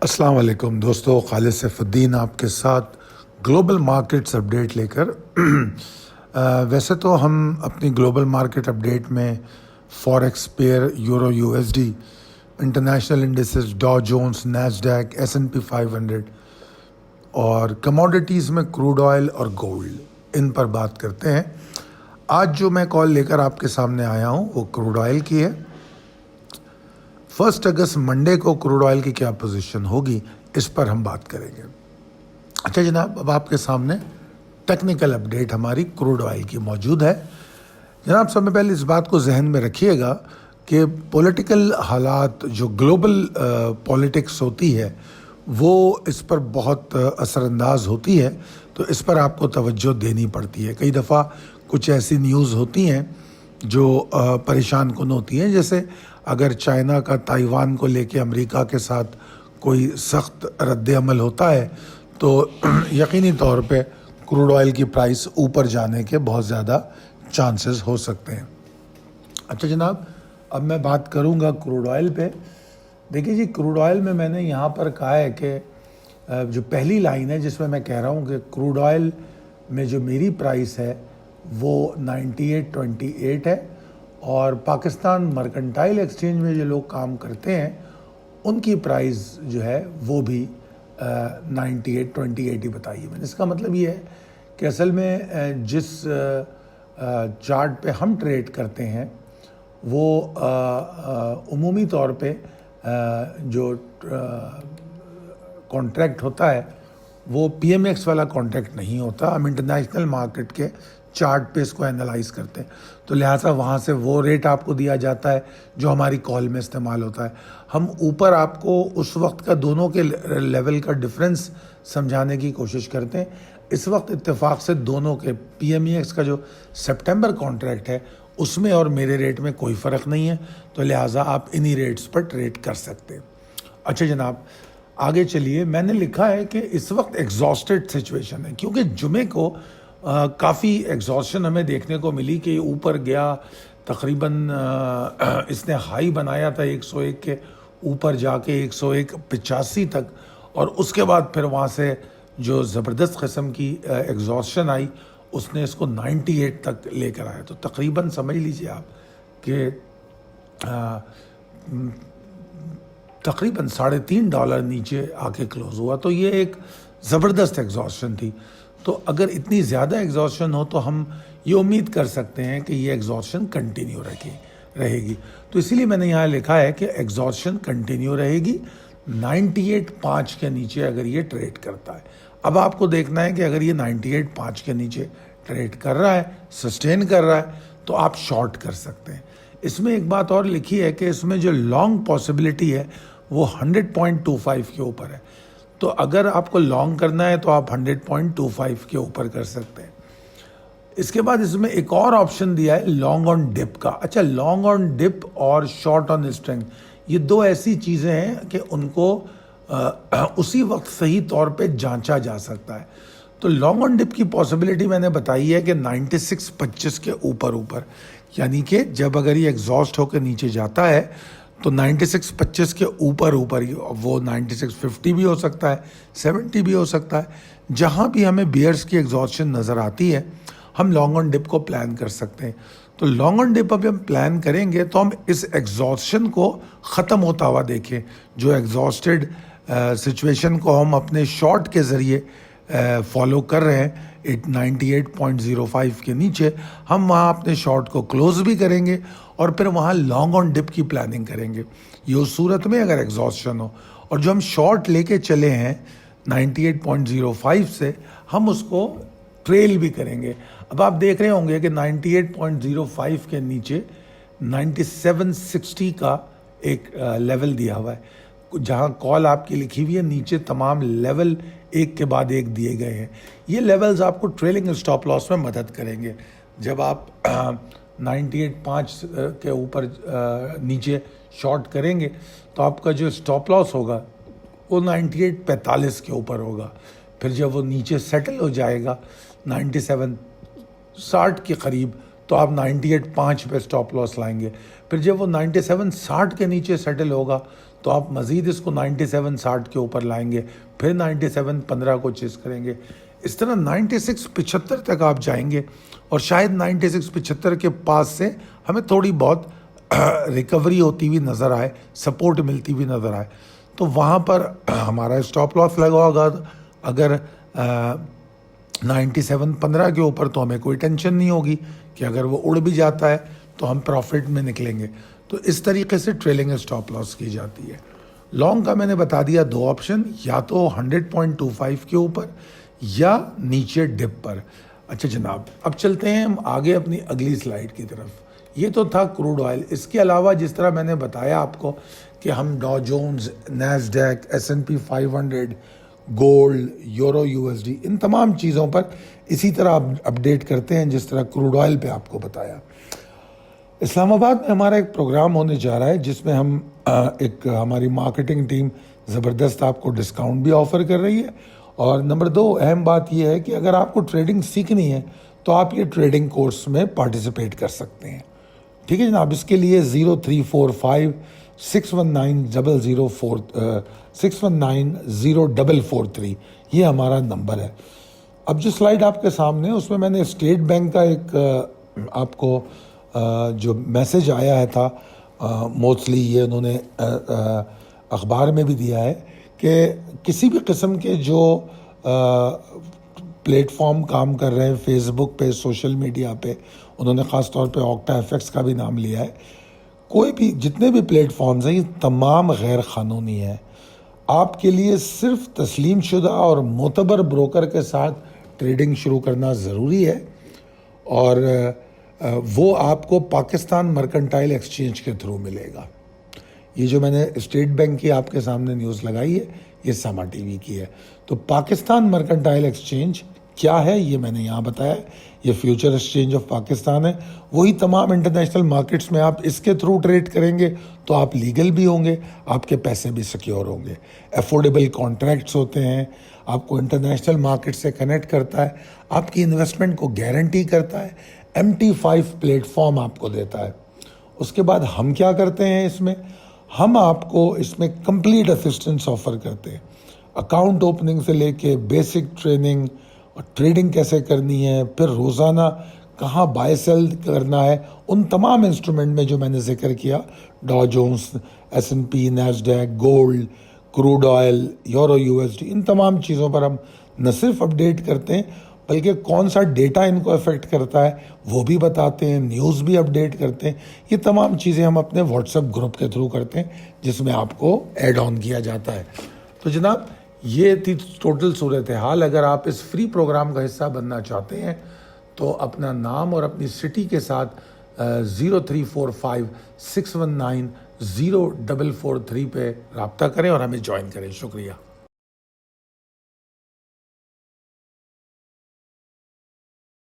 अस्सलाम वालेकुम दोस्तों, खालिद सैफुद्दीन आपके साथ ग्लोबल मार्केट्स अपडेट लेकर वैसे तो हम अपनी ग्लोबल मार्केट अपडेट में forex pair, euro USD, international indices, डॉ जोन्स, नैस्डैक, एस&पी 500 और कमोडिटीज़ में क्रूड ऑयल और गोल्ड, इन पर बात करते हैं। आज जो मैं कॉल लेकर आपके सामने आया हूँ वो क्रूड ऑयल की है। 1 अगस्त मंडे को क्रूड ऑयल की क्या पोजीशन होगी, इस पर हम बात करेंगे। अच्छा जनाब, अब आपके सामने टेक्निकल अपडेट हमारी क्रूड ऑयल की मौजूद है। जनाब, सबसे पहले इस बात को जहन में रखिएगा कि पॉलिटिकल हालात, जो ग्लोबल पॉलिटिक्स होती है, वो इस पर बहुत असरअंदाज होती है, तो इस पर आपको तवज्जो देनी पड़ती है। कई दफ़ा कुछ ऐसी न्यूज़ होती हैं जो परेशान कुन होती हैं, जैसे अगर चाइना का ताइवान को लेके अमेरिका के साथ कोई सख्त रद्द-ए-अमल होता है तो यकीनी तौर पे क्रूड ऑयल की प्राइस ऊपर जाने के बहुत ज़्यादा चांसेस हो सकते हैं। अच्छा जनाब, अब मैं बात करूंगा क्रूड ऑयल पे। देखिए जी, क्रूड ऑयल में मैंने यहाँ पर कहा है कि जो पहली लाइन है जिसमें मैं कह रहा हूँ कि क्रूड ऑयल में जो मेरी प्राइस है वो 98.28 है, और पाकिस्तान मर्केंटाइल एक्सचेंज में जो लोग काम करते हैं उनकी प्राइस जो है वो भी 98.28 ही बताई है मैंने। इसका मतलब ये है कि असल में जिस चार्ट पे हम ट्रेड करते हैं वो उमूमी तौर पे जो कॉन्ट्रैक्ट होता है वो पीएमएक्स वाला कॉन्ट्रैक्ट नहीं होता। हम इंटरनेशनल मार्केट के चार्ट पे इसको एनालाइज करते हैं, तो लिहाजा वहाँ से वो रेट आपको दिया जाता है जो हमारी कॉल में इस्तेमाल होता है। हम ऊपर आपको उस वक्त का दोनों के लेवल का डिफरेंस समझाने की कोशिश करते हैं। इस वक्त इत्तेफाक से दोनों के पीएमएक्स का जो सितंबर कॉन्ट्रैक्ट है उसमें और मेरे रेट में कोई फ़र्क नहीं है, तो लिहाजा आप इन्हीं रेट्स पर ट्रेड कर सकते हैं। अच्छा जनाब, आगे चलिए। मैंने लिखा है कि इस वक्त एग्जॉस्टेड सिचुएशन है, क्योंकि जुमे को काफ़ी एग्जॉस्शन हमें देखने को मिली कि ऊपर गया, तकरीबन इसने हाई बनाया था 101 के ऊपर जाके 101.85 तक, और उसके बाद फिर वहाँ से जो ज़बरदस्त किस्म की एग्जॉस्शन आई उसने इसको 98 तक लेकर आया। तो तकरीबन समझ लीजिए आप कि तकरीबन $3.5 नीचे आके क्लोज़ हुआ। तो ये एक ज़बरदस्त एग्जॉस्शन थी। तो अगर इतनी ज़्यादा एग्जॉस्शन हो तो हम ये उम्मीद कर सकते हैं कि ये एग्जॉस्शन कंटिन्यू रहेगी। तो इसीलिए मैंने यहाँ लिखा है कि एग्जॉस्शन कंटिन्यू रहेगी 98.5 के नीचे अगर ये ट्रेड करता है। अब आपको देखना है कि अगर ये 98.5 के नीचे ट्रेड कर रहा है, सस्टेन कर रहा है, तो आप शॉर्ट कर सकते हैं। इसमें एक बात और लिखी है कि इसमें जो लॉन्ग पॉसिबिलिटी है वो 100.25 के ऊपर है। तो अगर आपको लॉन्ग करना है तो आप 100.25 के ऊपर कर सकते हैं। इसके बाद इसमें एक और ऑप्शन दिया है लॉन्ग ऑन डिप का। अच्छा, लॉन्ग ऑन डिप और शॉर्ट ऑन स्ट्रेंथ, ये दो ऐसी चीज़ें हैं कि उनको उसी वक्त सही तौर पे जांचा जा सकता है। तो लॉन्ग ऑन डिप की पॉसिबिलिटी मैंने बताई है कि 96.25 के ऊपर, यानी कि जब अगर ये एग्जॉस्ट होकर नीचे जाता है तो 96.25 के ऊपर वो 96.50 भी हो सकता है, 70 भी हो सकता है। जहाँ भी हमें बियर्स की एग्जॉस्शन नज़र आती है हम लॉन्ग ऑन डिप को प्लान कर सकते हैं। तो लॉन्ग ऑन डिप अभी हम प्लान करेंगे तो हम इस एग्जॉस्शन को ख़त्म होता हुआ देखें। जो एग्जॉस्टेड सिचुएशन को हम अपने शॉर्ट के ज़रिए फॉलो कर रहे हैं 98.05 के नीचे, हम वहाँ अपने शॉर्ट को क्लोज़ भी करेंगे और फिर वहाँ लॉन्ग ऑन डिप की प्लानिंग करेंगे। ये उस सूरत में अगर एग्जॉस्शन हो, और जो हम शॉर्ट लेके चले हैं 98.05 से, हम उसको ट्रेल भी करेंगे। अब आप देख रहे होंगे कि 98.05 के नीचे 9760 का एक लेवल दिया हुआ है, जहाँ कॉल आपकी लिखी हुई है, नीचे तमाम लेवल एक के बाद एक दिए गए हैं। ये लेवल्स आपको ट्रेलिंग स्टॉप लॉस में मदद करेंगे। जब आप 98.5 के ऊपर नीचे शॉर्ट करेंगे तो आपका जो स्टॉप लॉस होगा वो 98.45 के ऊपर होगा। फिर जब वो नीचे सेटल हो जाएगा 97.60 के करीब, तो आप 98.5 पे स्टॉप लॉस लाएंगे। फिर जब वो 97.60 के नीचे सेटल होगा तो आप मज़ीद इसको 97.60 के ऊपर लाएंगे, फिर 97.15 को चेस करेंगे। इस तरह 96.75 तक आप जाएंगे और शायद 96.75 के पास से हमें थोड़ी बहुत रिकवरी होती हुई नज़र आए, सपोर्ट मिलती हुई नज़र आए, तो वहाँ पर हमारा स्टॉप लॉस लगा होगा। अगर 97.15 के ऊपर तो हमें कोई टेंशन नहीं होगी कि अगर वो उड़ भी जाता है तो हम प्रॉफिट में निकलेंगे। तो इस तरीके से ट्रेलिंग स्टॉप लॉस की जाती है। लॉन्ग का मैंने बता दिया दो ऑप्शन, या तो 100.25 के ऊपर या नीचे डिप पर। अच्छा जनाब, अब चलते हैं हम आगे अपनी अगली स्लाइड की तरफ। ये तो था क्रूड ऑयल। इसके अलावा जिस तरह मैंने बताया आपको कि हम Dow Jones, Nasdaq, S&P 500, gold, euro USD, इन तमाम चीज़ों पर इसी तरह अपडेट करते हैं जिस तरह क्रूड ऑयल पे आपको बताया। इस्लामाबाद में हमारा एक प्रोग्राम होने जा रहा है जिसमें हम हमारी मार्केटिंग टीम ज़बरदस्त आपको डिस्काउंट भी ऑफ़र कर रही है। और नंबर 2 अहम बात यह है कि अगर आपको ट्रेडिंग सीखनी है तो आप ये ट्रेडिंग कोर्स में पार्टिसिपेट कर सकते हैं। ठीक है जनाब, इसके लिए 0345 619 ये हमारा नंबर है। अब जो स्लाइड आपके सामने है उसमें मैंने स्टेट बैंक का एक आपको जो मैसेज आया है था, मोस्टली ये उन्होंने अखबार में भी दिया है कि किसी भी किस्म के जो प्लेटफॉर्म काम कर रहे हैं फेसबुक पे, सोशल मीडिया पे, उन्होंने ख़ास तौर पे ऑक्टा एफएक्स का भी नाम लिया है, कोई भी जितने भी प्लेटफॉर्म्स हैं ये तमाम गैर क़ानूनी है। आपके लिए सिर्फ तस्लीम शुदा और मोतबर ब्रोकर के साथ ट्रेडिंग शुरू करना ज़रूरी है और वो आपको पाकिस्तान मर्केंटाइल एक्सचेंज के थ्रू मिलेगा। ये जो मैंने स्टेट बैंक की आपके सामने न्यूज़ लगाई है ये सामा टीवी की है। तो पाकिस्तान मर्केंटाइल एक्सचेंज क्या है ये मैंने यहाँ बताया। ये फ्यूचर एक्सचेंज ऑफ पाकिस्तान है। वही तमाम इंटरनेशनल मार्केट्स में आप इसके थ्रू ट्रेड करेंगे तो आप लीगल भी होंगे, आपके पैसे भी सिक्योर होंगे। अफोर्डेबल कॉन्ट्रैक्ट्स होते हैं, आपको इंटरनेशनल मार्केट से कनेक्ट करता है, आपकी इन्वेस्टमेंट को गारंटी करता है, MT5 प्लेटफॉर्म आपको देता है। उसके बाद हम क्या करते हैं इसमें, हम आपको इसमें कंप्लीट असिस्टेंस ऑफर करते हैं। अकाउंट ओपनिंग से लेके बेसिक ट्रेनिंग और ट्रेडिंग कैसे करनी है, फिर रोज़ाना कहाँ बाय सेल करना है, उन तमाम इंस्ट्रूमेंट में जो मैंने जिक्र किया, Dow Jones, S&P, Nasdaq, gold, crude oil, euro USD, इन तमाम चीज़ों पर हम न सिर्फ अपडेट करते हैं बल्कि कौन सा डेटा इनको अफेक्ट करता है वो भी बताते हैं, न्यूज़ भी अपडेट करते हैं। ये तमाम चीज़ें हम अपने व्हाट्सएप ग्रुप के थ्रू करते हैं जिसमें आपको ऐड ऑन किया जाता है। तो जनाब ये थी टोटल सूरत हाल। अगर आप इस फ्री प्रोग्राम का हिस्सा बनना चाहते हैं तो अपना नाम और अपनी सिटी के साथ 0345 619 0443 पे रब्ता करें और हमें ज्वाइन करें। शुक्रिया।